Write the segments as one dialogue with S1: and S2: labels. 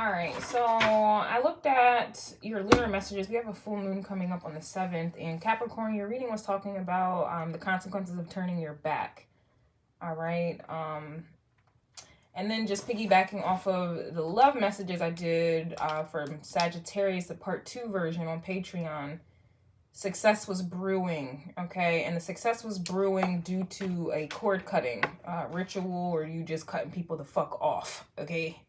S1: All right, so I looked at your lunar messages. We have a full moon coming up on the 7th. And Capricorn, your reading was talking about the consequences of turning your back. All right. And then just piggybacking off of the love messages I did from Sagittarius, the part 2 version on Patreon. Success was brewing, okay? And the success was brewing due to a cord cutting ritual, or you just cutting people the fuck off, okay?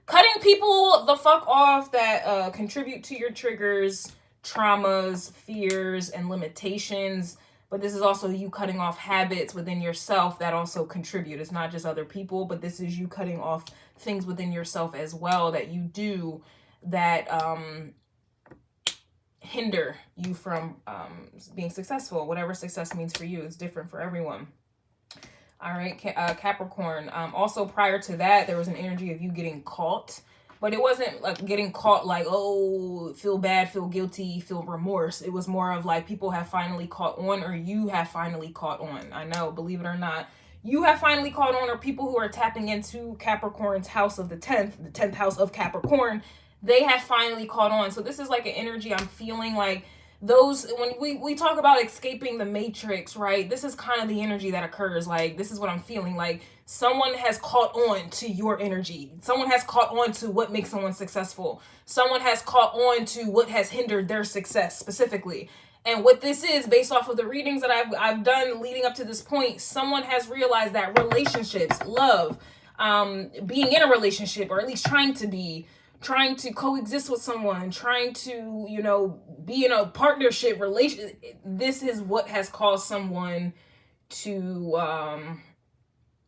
S1: Cutting people the fuck off that contribute to your triggers, traumas, fears, and limitations. But this is also you cutting off habits within yourself that also contribute. It's not just other people, but this is you cutting off things within yourself as well that you do that hinder you from being successful. Whatever success means for you is different for everyone. All right, Capricorn. Also, prior to that, there was an energy of you getting caught. But it wasn't like getting caught like, oh, feel bad, feel guilty, feel remorse. It was more of like people have finally caught on, or you have finally caught on. I know, believe it or not. You have finally caught on, or people who are tapping into Capricorn's house of the 10th house of Capricorn, they have finally caught on. So this is like an energy I'm feeling like those, when we talk about escaping the matrix, right? This is kind of the energy that occurs. Like, this is what I'm feeling like. Someone has caught on to your energy. Someone has caught on to what makes someone successful. Someone has caught on to what has hindered their success specifically. And what this is, based off of the readings that I've done leading up to this point, someone has realized that relationships, love, being in a relationship, or at least trying to coexist with someone, trying to, you know, be in a partnership relation. This is what has caused someone to,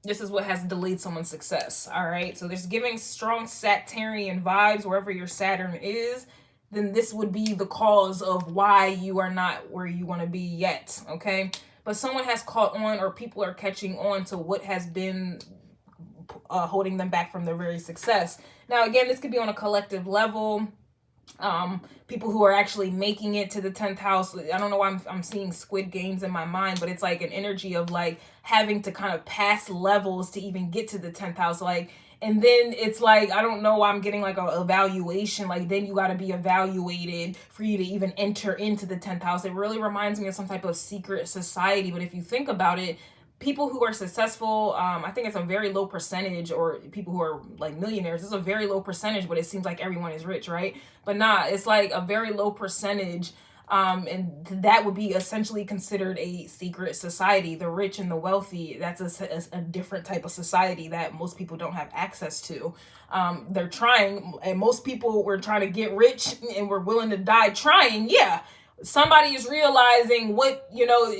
S1: this is what has delayed someone's success. All right. So there's giving strong Saturnian vibes wherever your Saturn is. Then this would be the cause of why you are not where you want to be yet. Okay. But someone has caught on, or people are catching on to what has been holding them back from their very success. Now, again, this could be on a collective level. People who are actually making it to the 10th house. I don't know why I'm seeing Squid Games in my mind, but it's like an energy of like having to kind of pass levels to even get to the 10th house. Like, and then it's like, I don't know why I'm getting like a evaluation. Like, then you got to be evaluated for you to even enter into the 10th house. It really reminds me of some type of secret society. But if you think about it, people who are successful, I think it's a very low percentage, or people who are like millionaires, it's a very low percentage, but it seems like everyone is rich, right? But nah, it's like a very low percentage. And that would be essentially considered a secret society. The rich and the wealthy, that's a different type of society that most people don't have access to. They're trying, and most people were trying to get rich and were willing to die trying. Yeah, somebody is realizing what, you know,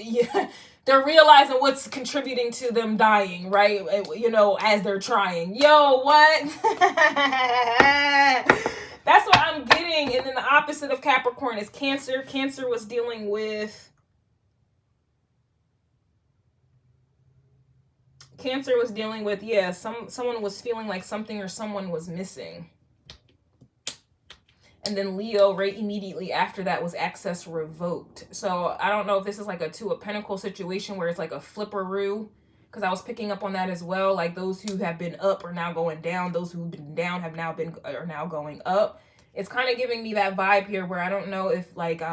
S1: they're realizing what's contributing to them dying, right? You know, as they're trying. Yo, what? That's what I'm getting. And then the opposite of Capricorn is Cancer. Cancer was dealing with... yeah, someone was feeling like something or someone was missing. And then Leo, right immediately after that, was access revoked. So I don't know if this is like a Two of Pentacles situation where it's like a flipperoo, because I was picking up on that as well. Like, those who have been up are now going down. Those who've been down are now going up. It's kind of giving me that vibe here where I don't know if like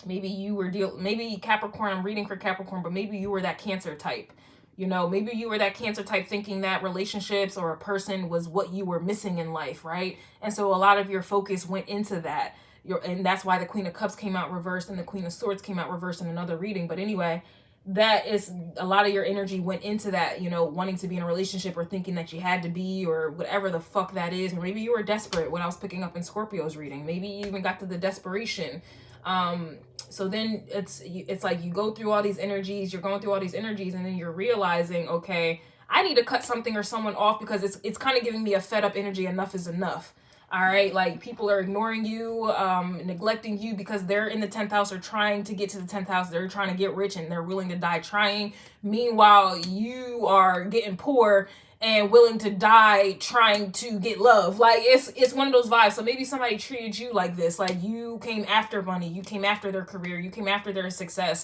S1: maybe you were maybe Capricorn. I'm reading for Capricorn, but maybe you were that Cancer type. You know, maybe you were that Cancer type thinking that relationships or a person was what you were missing in life, right? And so a lot of your focus went into that. And that's why the Queen of Cups came out reversed and the Queen of Swords came out reversed in another reading. But anyway, that is a lot of your energy went into that, you know, wanting to be in a relationship or thinking that you had to be, or whatever the fuck that is. Or maybe you were desperate when I was picking up in Scorpio's reading. Maybe you even got to the desperation. So then it's like you go through all these energies, you're going through all these energies, and then you're realizing, okay, I need to cut something or someone off because it's kind of giving me a fed up energy. Enough is enough. All right. Like, people are ignoring you, neglecting you because they're in the 10th house or trying to get to the 10th house. They're trying to get rich and they're willing to die trying. Meanwhile, you are getting poor and willing to die trying to get love. Like, it's one of those vibes. So maybe somebody treated you like this. Like, you came after money, you came after their career, you came after their success,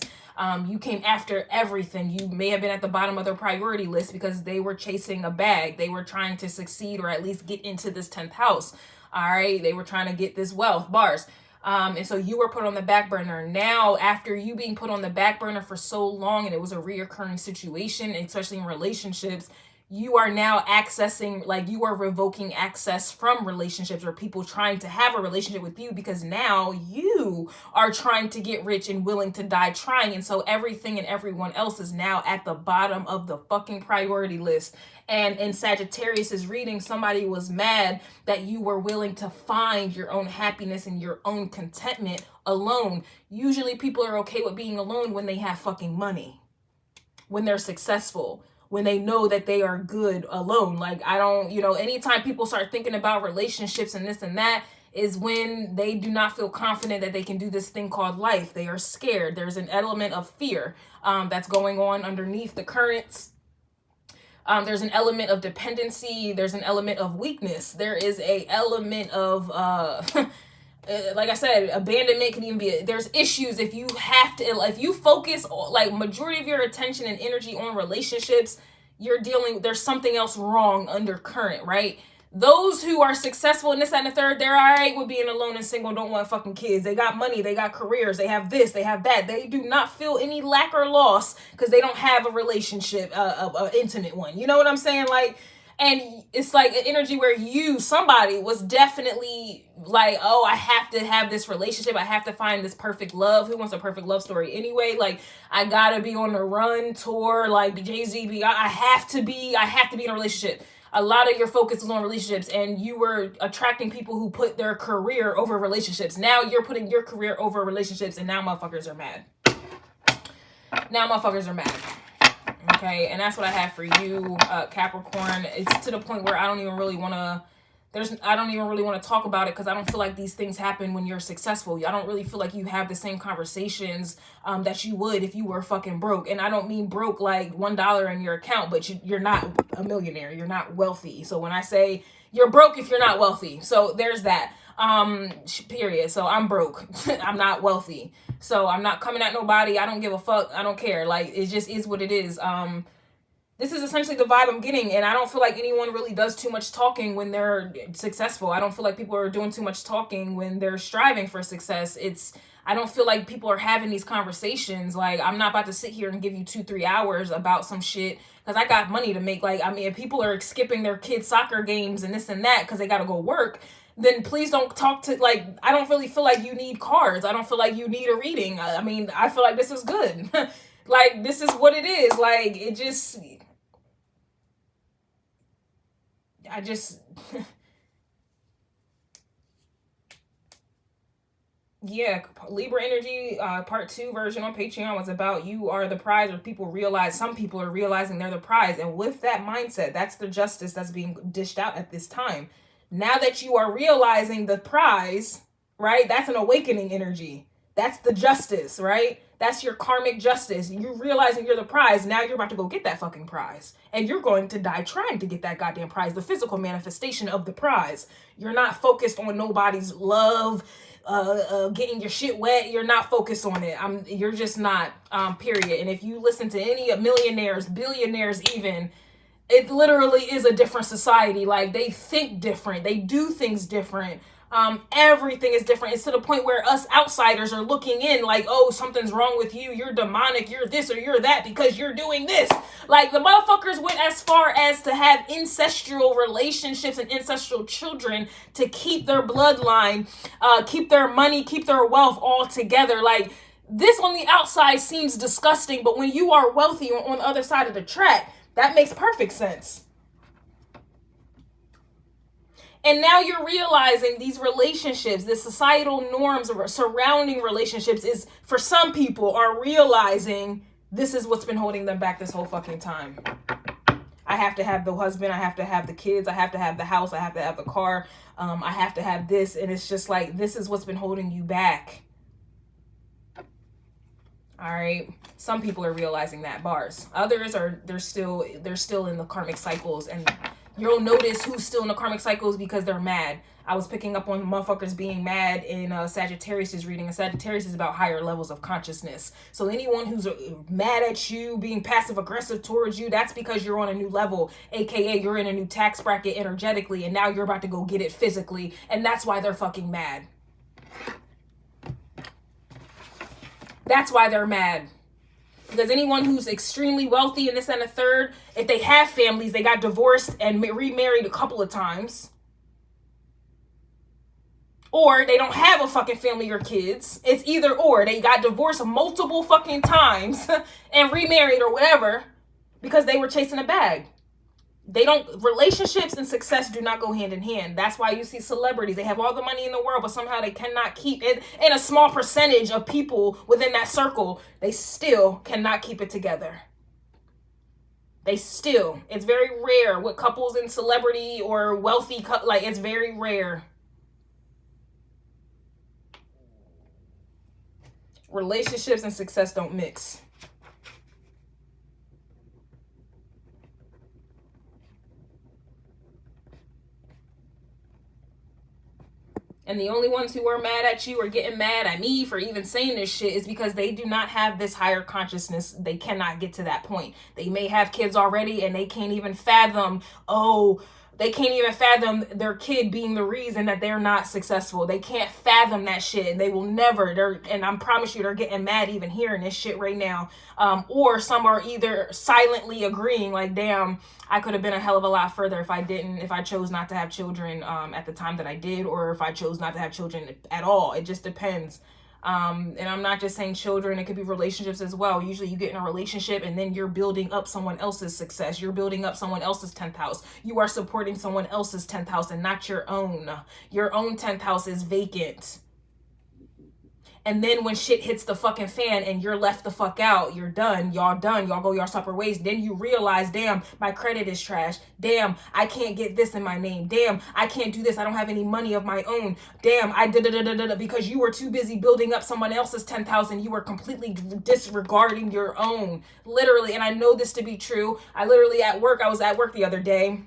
S1: you came after everything. You may have been at the bottom of their priority list because they were chasing a bag. They were trying to succeed or at least get into this 10th house. All right, they were trying to get this wealth, bars. And so you were put on the back burner. Now, after you being put on the back burner for so long, and it was a reoccurring situation, especially in relationships, you are now accessing, like, you are revoking access from relationships or people trying to have a relationship with you, because now you are trying to get rich and willing to die trying. And so everything and everyone else is now at the bottom of the fucking priority list. And in Sagittarius's reading, somebody was mad that you were willing to find your own happiness and your own contentment alone. Usually people are okay with being alone when they have fucking money, when they're successful, when they know that they are good alone. Like, I don't, you know, anytime people start thinking about relationships and this and that is when they do not feel confident that they can do this thing called life. They are scared. There's an element of fear that's going on underneath the currents. There's an element of dependency. There's an element of weakness. There is a element of, like I said, abandonment can even be, there's issues if you have to, if you focus like majority of your attention and energy on relationships, there's something else wrong undercurrent, right? Those who are successful in this, that, and the third, they're all right with being alone and single, don't want fucking kids. They got money, they got careers, they have this, they have that. They do not feel any lack or loss because they don't have a relationship, an intimate one. You know what I'm saying? Like, and it's like an energy where somebody was definitely like, oh, I have to have this relationship. I have to find this perfect love. Who wants a perfect love story anyway? Like, I gotta be on the run tour, like Jay-Z, I have to be in a relationship. A lot of your focus was on relationships, and you were attracting people who put their career over relationships. Now you're putting your career over relationships, and now motherfuckers are mad. Okay, and that's what I have for you, Capricorn. It's to the point where I don't even really want to talk about it, because I don't feel like these things happen when you're successful. I don't really feel like you have the same conversations that you would if you were fucking broke. And I don't mean broke like $1 in your account, but you're not a millionaire. You're not wealthy. So when I say you're broke if you're not wealthy, so there's that. Period. So I'm broke. I'm not wealthy. So I'm not coming at nobody. I don't give a fuck. I don't care. Like, it just is what it is. This is essentially the vibe I'm getting, and I don't feel like anyone really does too much talking when they're successful. I don't feel like people are doing too much talking when they're striving for success. I don't feel like people are having these conversations. Like, I'm not about to sit here and give you 2-3 hours about some shit because I got money to make. Like, I mean, if people are skipping their kids' soccer games and this and that because they got to go work, then please don't talk to, like, I don't really feel like you need cards. I don't feel like you need a reading. I mean, I feel like this is good. Like, this is what it is. Like, it just... yeah, Libra energy, part 2 version on Patreon was about you are the prize, or some people are realizing they're the prize. And with that mindset, that's the justice that's being dished out at this time. Now that you are realizing the prize, right? That's an awakening energy. That's the justice, right? That's your karmic justice. You're realizing you're the prize. Now you're about to go get that fucking prize. And you're going to die trying to get that goddamn prize. The physical manifestation of the prize. You're not focused on nobody's love, getting your shit wet. You're not focused on it. You're just not, period. And if you listen to any millionaires, billionaires even, it literally is a different society. Like, they think different. They do things different. Everything is different. It's to the point where us outsiders are looking in like, oh, something's wrong with you. You're demonic. You're this or you're that because you're doing this. Like, the motherfuckers went as far as to have ancestral relationships and ancestral children to keep their bloodline, keep their money, keep their wealth all together. Like, this on the outside seems disgusting, but when you are wealthy on the other side of the track, that makes perfect sense. And now you're realizing these relationships, the societal norms surrounding relationships is, for some people, are realizing this is what's been holding them back this whole fucking time. I have to have the husband. I have to have the kids. I have to have the house. I have to have the car. I have to have this. And it's just like, this is what's been holding you back. All right. Some people are realizing that, bars. Others are, they're still in the karmic cycles, and you'll notice who's still in the karmic cycles because they're mad. I was picking up on motherfuckers being mad in Sagittarius' reading, and Sagittarius is about higher levels of consciousness. So anyone who's mad at you, being passive aggressive towards you, that's because you're on a new level, aka you're in a new tax bracket energetically, and now you're about to go get it physically, and that's why they're fucking mad. That's why they're mad. Because anyone who's extremely wealthy and this and a third, if they have families, they got divorced and remarried a couple of times, or they don't have a fucking family or kids. It's either or. They got divorced multiple fucking times and remarried or whatever because they were chasing a bag. They don't, relationships and success do not go hand in hand. That's why you see celebrities. They have all the money in the world, but somehow they cannot keep it. And a small percentage of people within that circle, they still cannot keep it together. It's very rare with couples in celebrity or wealthy, like it's very rare. Relationships and success don't mix. And the only ones who are mad at you or getting mad at me for even saying this shit is because they do not have this higher consciousness. They cannot get to that point. They may have kids already and they can't even fathom, their kid being the reason that they're not successful. They can't fathom that shit, and they will never. And I promise you, they're getting mad even hearing this shit right now. Or some are either silently agreeing, like, damn, I could have been a hell of a lot further if I chose not to have children at the time that I did, or if I chose not to have children at all. It just depends. And I'm not just saying children, it could be relationships as well. Usually you get in a relationship and then you're building up someone else's success. You're building up someone else's 10th house. You are supporting someone else's 10th house and not your own. Your own 10th house is vacant. And then when shit hits the fucking fan and you're left the fuck out, you're done, y'all go your separate ways. Then you realize, damn, my credit is trash. Damn, I can't get this in my name. Damn, I can't do this. I don't have any money of my own. Damn, because you were too busy building up someone else's 10th house and you were completely disregarding your own. Literally, and I know this to be true. I was at work the other day.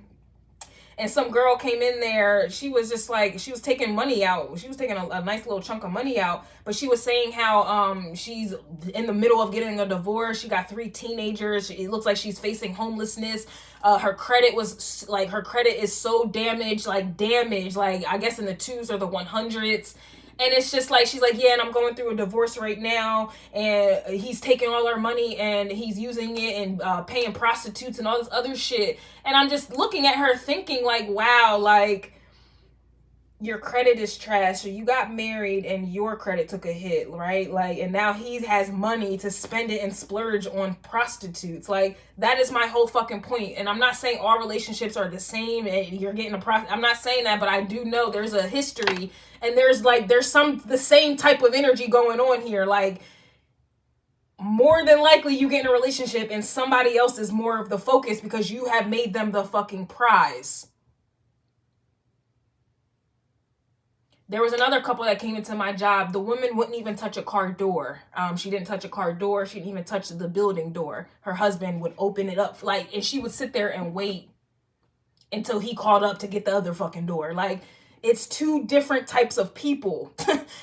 S1: And some girl came in there. She was just like, she was taking money out. She was taking a nice little chunk of money out. But she was saying how she's in the middle of getting a divorce. She got 3 teenagers. It looks like she's facing homelessness. Her credit is so damaged, like I guess in the 2s or the 100s. And it's just like, she's like, yeah, and I'm going through a divorce right now, and he's taking all our money and he's using it and paying prostitutes and all this other shit. And I'm just looking at her thinking like, wow, like, your credit is trash. So you got married and your credit took a hit, right? Like, and now he has money to spend it and splurge on prostitutes. Like, that is my whole fucking point. And I'm not saying all relationships are the same and you're getting I'm not saying that, but I do know there's a history and there's the same type of energy going on here. Like, more than likely you get in a relationship and somebody else is more of the focus because you have made them the fucking prize. There was another couple that came into my job. The woman wouldn't even touch a car door. She didn't touch a car door. She didn't even touch the building door. Her husband would open it up, and she would sit there and wait until he called up to get the other fucking door. Like, it's 2 different types of people.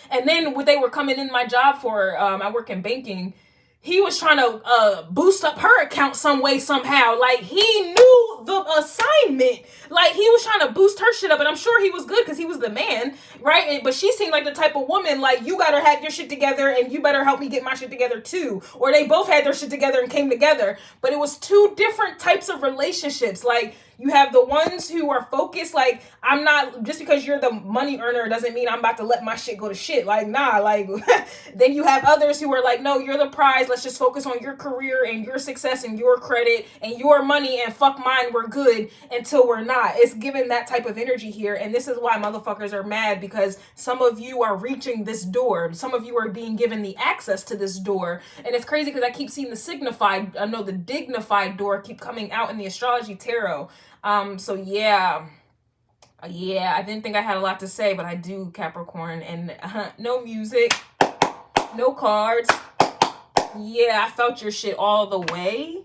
S1: And then what they were coming in my job for, I work in banking. He was trying to boost up her account some way, somehow. Like, he knew the assignment. Like, he was trying to boost her shit up. And I'm sure he was good because he was the man, right? But she seemed like the type of woman, like, you got to have your shit together and you better help me get my shit together too. Or they both had their shit together and came together. But it was 2 different types of relationships. Like, you have the ones who are focused, like, I'm not, just because you're the money earner doesn't mean I'm about to let my shit go to shit. Like, nah, like, then you have others who are like, no, you're the prize. Let's just focus on your career and your success and your credit and your money, and fuck mine, we're good until we're not. It's given that type of energy here. And this is why motherfuckers are mad, because some of you are reaching this door. Some of you are being given the access to this door. And it's crazy because I keep seeing the dignified door keep coming out in the astrology tarot. So yeah, I didn't think I had a lot to say, but I do, Capricorn. And no music, no cards, Yeah, I felt your shit all the way.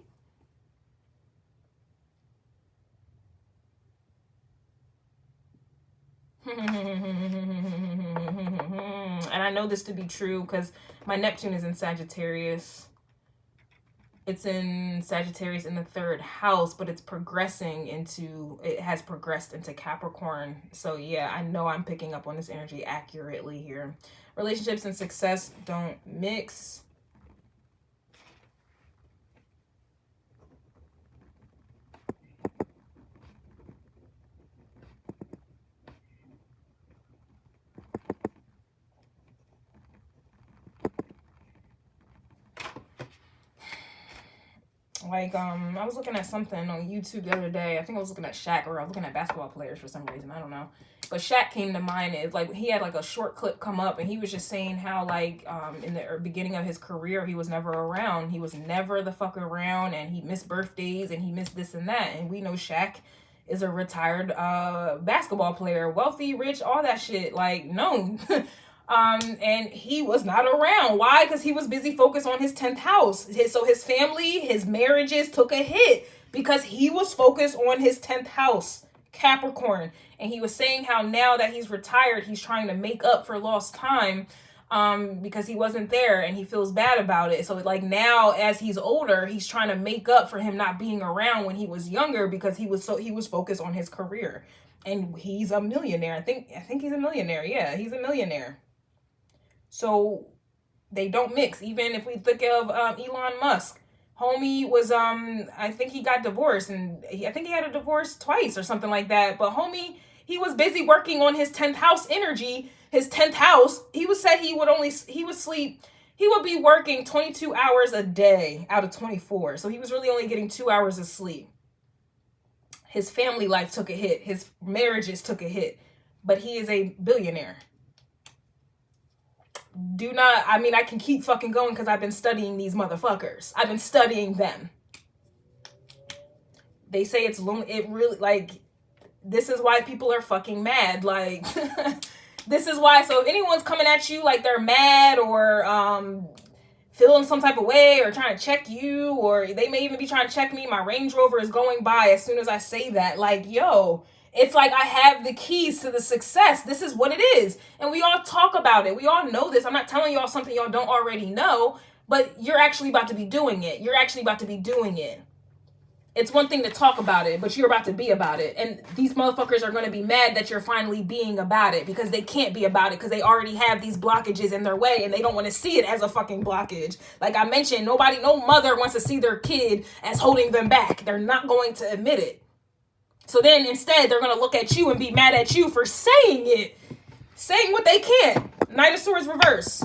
S1: And I know this to be true because my Neptune is in Sagittarius. It's in Sagittarius in the 3rd house, but it's progressing into, it has progressed into Capricorn. So yeah, I know I'm picking up on this energy accurately here. Relationships and success don't mix. Like, I was looking at something on YouTube the other day. I think I was looking at Shaq, or I was looking at basketball players for some reason. I don't know. But Shaq came to mind. It's like he had like a short clip come up, and he was just saying how like in the beginning of his career, he was never around. He was never the fuck around, and he missed birthdays, and he missed this and that. And we know Shaq is a retired basketball player, wealthy, rich, all that shit. Like, no. And he was not around. Why? Because he was busy focused on his 10th house. So his family, his marriages took a hit because he was focused on his 10th house, Capricorn. And he was saying how now that he's retired, he's trying to make up for lost time because he wasn't there, and he feels bad about it. So like now as he's older, he's trying to make up for him not being around when he was younger because he was focused on his career. And he's a millionaire. I think he's a millionaire. Yeah, he's a millionaire. So they don't mix. Even if we think of Elon Musk, homie was I think he got divorced, and I think he had a divorce twice or something like that. But homie, he was busy working on his 10th house energy. His 10th house, he would be working 22 hours a day out of 24. So he was really only getting 2 hours of sleep. His family life took a hit. His marriages took a hit. But he is a billionaire. I can keep fucking going because I've been studying these motherfuckers. I've been studying them. They say it really, like, this is why people are fucking mad. Like, this is why. So if anyone's coming at you like they're mad or feeling some type of way or trying to check you, or they may even be trying to check me, my Range Rover is going by as soon as I say that. Like, yo, it's like I have the keys to the success. This is what it is. And we all talk about it. We all know this. I'm not telling y'all something y'all don't already know, but you're actually about to be doing it. You're actually about to be doing it. It's one thing to talk about it, but you're about to be about it. And these motherfuckers are going to be mad that you're finally being about it because they can't be about it because they already have these blockages in their way and they don't want to see it as a fucking blockage. Like I mentioned, no mother wants to see their kid as holding them back. They're not going to admit it. So then instead, they're going to look at you and be mad at you for saying it. Saying what they can't. Knight of Swords reverse.